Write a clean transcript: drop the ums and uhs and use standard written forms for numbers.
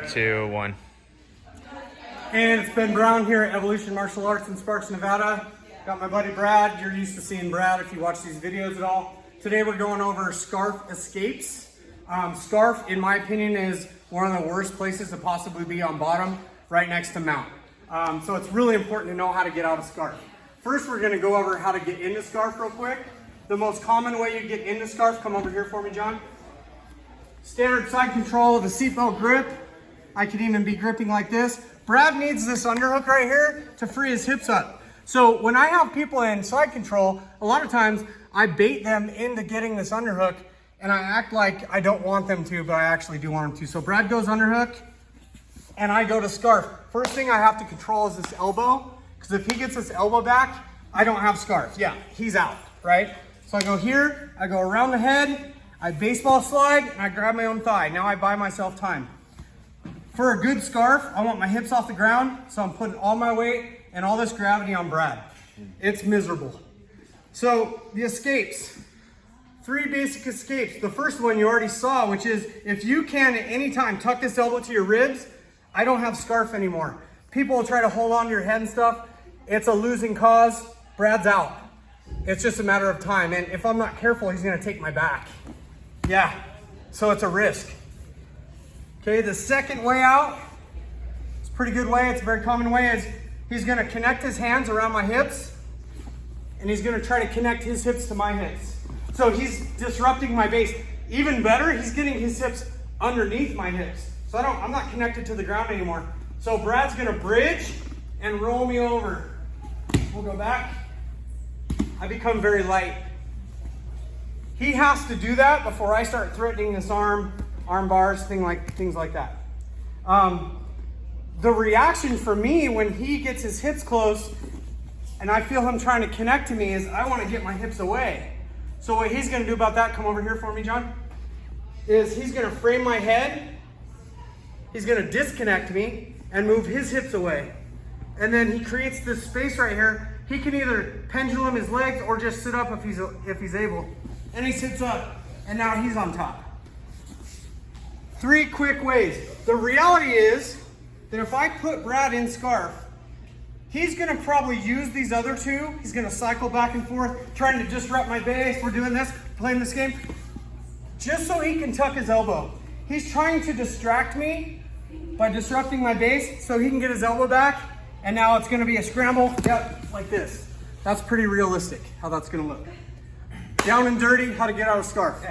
2, 1. And it's Ben Brown here at Evolution Martial Arts in Sparks, Nevada. Got my buddy Brad. You're used to seeing Brad if you watch these videos at all. Today we're going over scarf escapes. Scarf, in my opinion, is one of the worst places to possibly be on bottom, right next to mount. So it's really important to know how to get out of scarf. First, we're gonna go over how to get into scarf real quick. The most common way you get into scarf, come over here for me, John. Standard side control of the seatbelt grip. I can even be gripping like this. Brad needs this underhook right here to free his hips up. So when I have people in side control, a lot of times I bait them into getting this underhook and I act like I don't want them to, but I actually do want them to. So Brad goes underhook and I go to scarf. First thing I have to control is this elbow, because if he gets this elbow back, I don't have scarf. Yeah, he's out, right? So I go here, I go around the head, I baseball slide, and I grab my own thigh. Now I buy myself time. For a good scarf, I want my hips off the ground, so I'm putting all my weight and all this gravity on Brad. It's miserable. So the escapes, 3 basic escapes. The first one you already saw, which is if you can at any time tuck this elbow to your ribs, I don't have scarf anymore. People will try to hold on to your head and stuff. It's a losing cause. Brad's out. It's just a matter of time. And if I'm not careful, he's gonna take my back. Yeah, so it's a risk. Okay, the second way out, it's a pretty good way, it's a very common way, is he's gonna connect his hands around my hips and he's gonna try to connect his hips to my hips. So he's disrupting my base. Even better, he's getting his hips underneath my hips. So I'm not connected to the ground anymore. So Brad's gonna bridge and roll me over. We'll go back. I become very light. He has to do that before I start threatening this arm bars, things like that. The reaction for me when he gets his hips close and I feel him trying to connect to me is I want to get my hips away. So what he's going to do about that, come over here for me, John, is he's going to frame my head, he's going to disconnect me and move his hips away. And then he creates this space right here. He can either pendulum his legs or just sit up if he's able. And he sits up, and now he's on top. 3 quick ways. The reality is that if I put Brad in scarf, he's gonna probably use these other 2. He's gonna cycle back and forth, trying to disrupt my base. We're doing this, playing this game, just so he can tuck his elbow. He's trying to distract me by disrupting my base so he can get his elbow back, and now it's gonna be a scramble, yep, like this. That's pretty realistic, how that's gonna look. Down and dirty, how to get out of scarf.